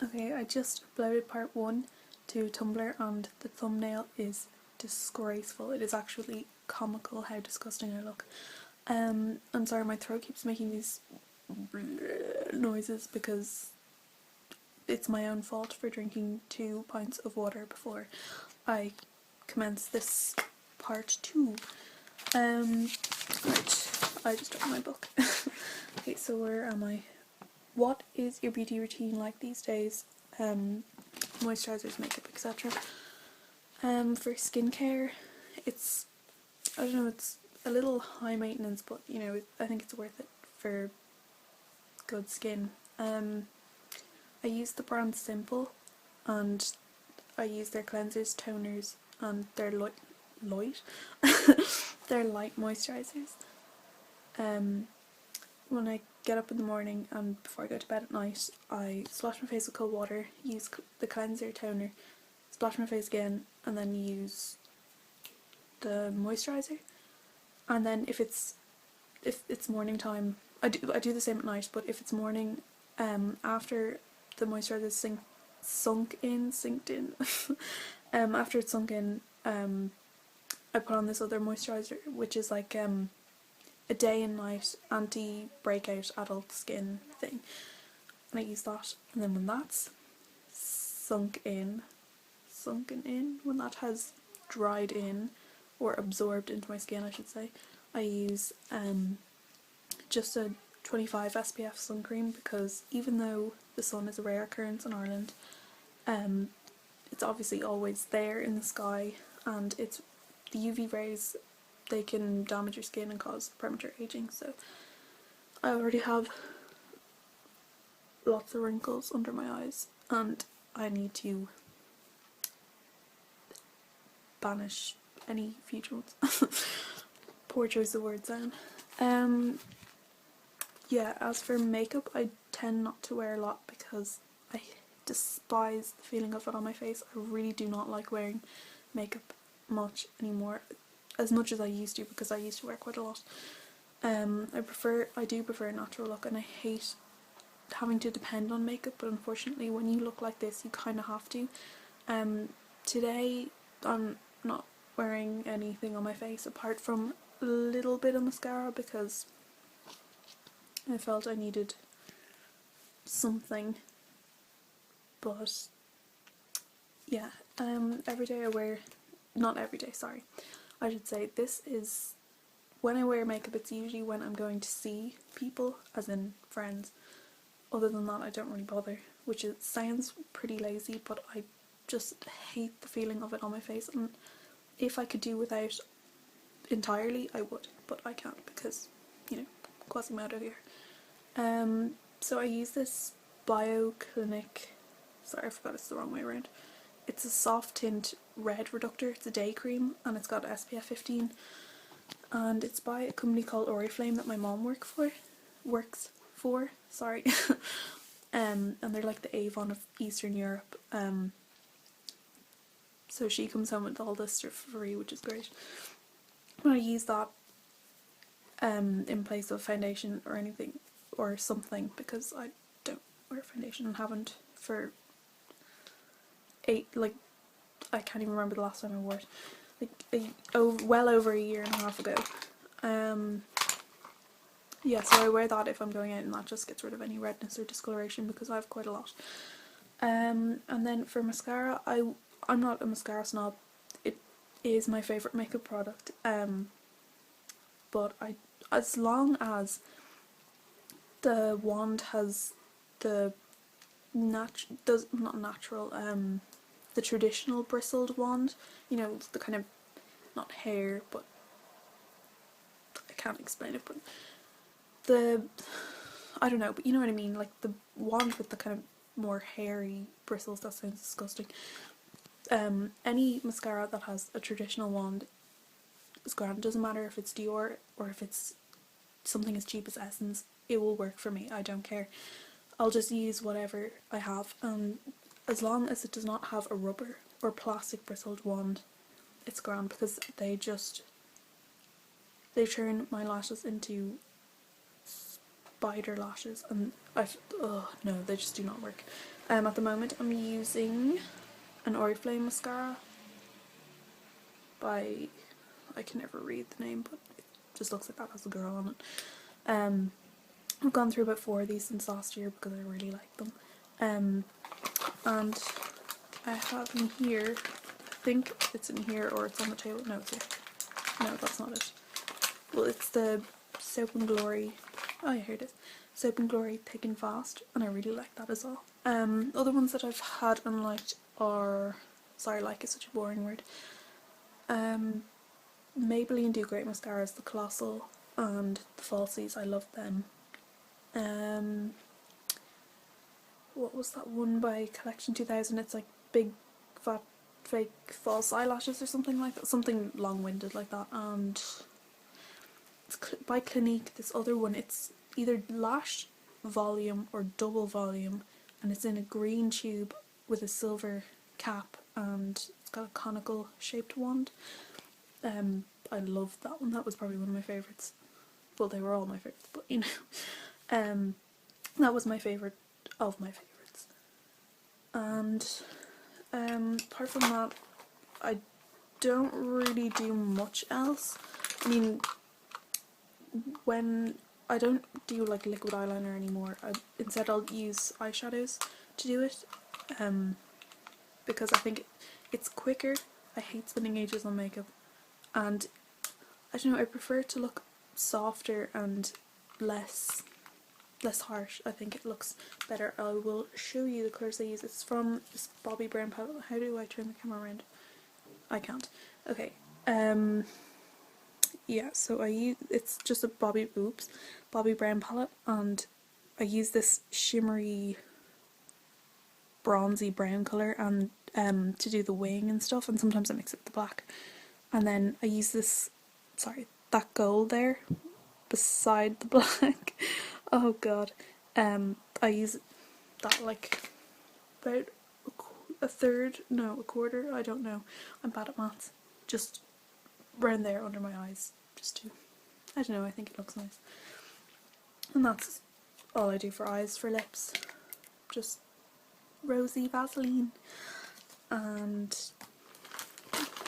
Okay, I just uploaded part 1 to Tumblr and the thumbnail is disgraceful. It is actually comical how disgusting I look. I'm sorry, my throat keeps making these noises because it's my own fault for drinking 2 pints of water before I commence this part 2. Right, I just dropped my book. Okay, so where am I? What is your beauty routine like these days? Moisturisers, makeup, etc. For skincare, it's, I don't know, it's a little high maintenance, but you know, I think it's worth it for good skin. I use the brand Simple, and I use their cleansers, toners, and their light their light moisturisers. When I get up in the morning and before I go to bed at night, I splash my face with cold water, use the cleanser, toner, splash my face again, and then use the moisturiser. And then if it's morning time, I do the same at night. But if it's morning, after the moisturiser sunk in, after it's sunk in, I put on this other moisturiser, which is like a day and night anti-breakout adult skin thing, and I use that. And then when that's sunken in, when that has dried in or absorbed into my skin, I should say, I use just a 25 SPF sun cream, because even though the sun is a rare occurrence in Ireland, it's obviously always there in the sky, and it's the UV rays, they can damage your skin and cause premature aging. So I already have lots of wrinkles under my eyes and I need to banish any future ones. Poor choice of words then. Yeah, as for makeup, I tend not to wear a lot because I despise the feeling of it on my face. I really do not like wearing makeup much anymore, as much as I used to, because I used to wear quite a lot. I do prefer a natural look, and I hate having to depend on makeup, but unfortunately when you look like this you kind of have to. Today I'm not wearing anything on my face apart from a little bit of mascara because I felt I needed something, but yeah, every day I wear, not every day, sorry, I should say this is, when I wear makeup it's usually when I'm going to see people, as in friends. Other than that I don't really bother, which sounds pretty lazy, but I just hate the feeling of it on my face, and if I could do without entirely I would, but I can't because, you know, Quasimodo here. So I use this BioClinic, sorry I forgot it's the wrong way around. It's a soft tint red reductor, it's a day cream and it's got SPF 15, and it's by a company called Oriflame that my mom works for, sorry. And they're like the Avon of Eastern Europe, so she comes home with all this stuff for free, which is great. I use that in place of foundation or anything or something, because I don't wear foundation and haven't for I can't even remember the last time I wore it, well over a year and a half ago. Yeah, so I wear that if I'm going out, and that just gets rid of any redness or discoloration because I have quite a lot. And then for mascara, I'm not a mascara snob. It is my favourite makeup product. But as long as the wand has the the traditional bristled wand, you know, the kind of, not hair, but I can't explain it, but I don't know, but you know what I mean, like the wand with the kind of more hairy bristles. That sounds disgusting. Any mascara that has a traditional wand is grand. It doesn't matter if it's Dior or if it's something as cheap as Essence, it will work for me, I don't care. I'll just use whatever I have, and as long as it does not have a rubber or plastic bristled wand, it's grand, because they turn my lashes into spider lashes, and oh no, they just do not work. At the moment I'm using an Oriflame mascara by, I can never read the name, but it just looks like that has a girl on it. I've gone through about 4 of these since last year because I really like them. And I have in here, I think it's in here or it's on the table. No, it's here. No, that's not it. Well, it's the Soap and Glory. Oh yeah, here it is. Soap and Glory Thick and Fast, and I really like that as well. Other ones that I've had and liked are, sorry, like is such a boring word. Maybelline Do Great mascaras, the Colossal and the Falsies. I love them. What was that one by Collection 2000? It's like big fat fake false eyelashes or something like that, something long-winded like that. And it's by Clinique, this other one, it's either lash volume or double volume, and it's in a green tube with a silver cap, and it's got a conical shaped wand. I loved that one. That was probably one of my favourites. Well, they were all my favourites, but you know. That was my favourite of my favourites. And apart from that, I don't really do much else. I mean, when I don't do like liquid eyeliner anymore, instead I'll use eyeshadows to do it, because I think it's quicker. I hate spending ages on makeup, and I don't know, I prefer it to look softer and less harsh. I think it looks better. I will show you the colours I use. It's from this Bobbi Brown palette. How do I turn the camera around? I can't. Okay. Yeah, so I use, it's just a Bobbi Brown palette, and I use this shimmery bronzy brown colour and to do the wing and stuff, and sometimes I mix it with the black. And then I use this, sorry, that gold there beside the black. Oh god. I use that like about a quarter, I don't know, I'm bad at maths, just around there under my eyes, just to, I don't know, I think it looks nice. And that's all I do for eyes. For lips, just rosy Vaseline. And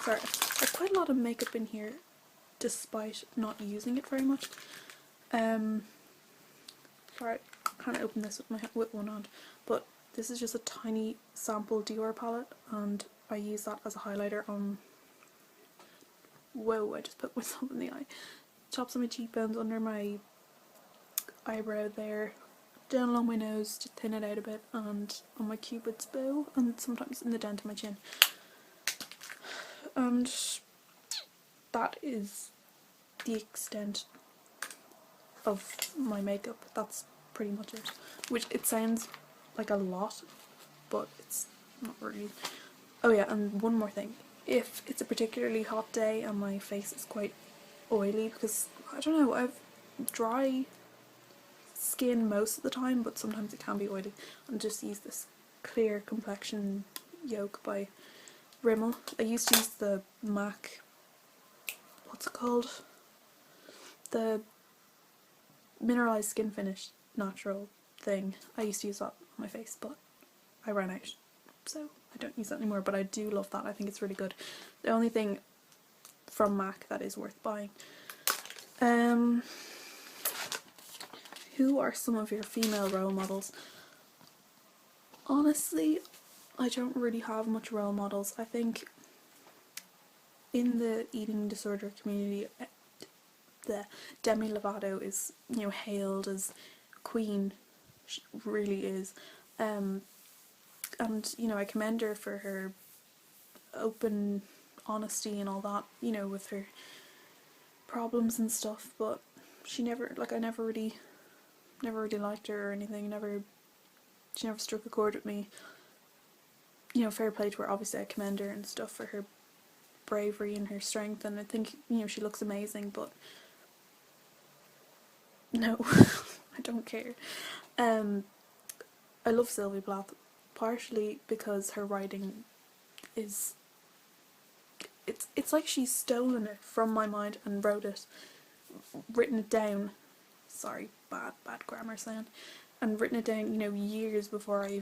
sorry, I've quite a lot of makeup in here despite not using it very much. Sorry, I can't open this with one hand, but this is just a tiny sample Dior palette, and I use that as a highlighter on, whoa, I just put myself in the eye, tops of my cheekbones, under my eyebrow there, down along my nose to thin it out a bit, and on my cupid's bow, and sometimes in the dent of my chin. And that is the extent of my makeup. That's pretty much it. Which, it sounds like a lot, but it's not really. Oh yeah, and one more thing. If it's a particularly hot day and my face is quite oily, because I don't know, I've dry skin most of the time, but sometimes it can be oily, and just use this Clear Complexion Yolk by Rimmel. I used to use the MAC, what's it called? The mineralized skin finish natural thing. I used to use that on my face, but I ran out, so I don't use that anymore, but I do love that. I think it's really good. The only thing from MAC that is worth buying. Who are some of your female role models? Honestly, I don't really have much role models. I think in the eating disorder community, the Demi Lovato is, you know, hailed as queen. She really is. And, you know, I commend her for her open honesty and all that, you know, with her problems and stuff, but she never, like, I never really liked her or anything. She never struck a chord with me. You know, fair play to her. Obviously I commend her and stuff for her bravery and her strength, and I think, you know, she looks amazing, but no, I don't care. I love Sylvia Plath, partially because her writing is, it's like she's stolen it from my mind and written it down sorry, bad grammar, Sian, and written it down, you know, years before I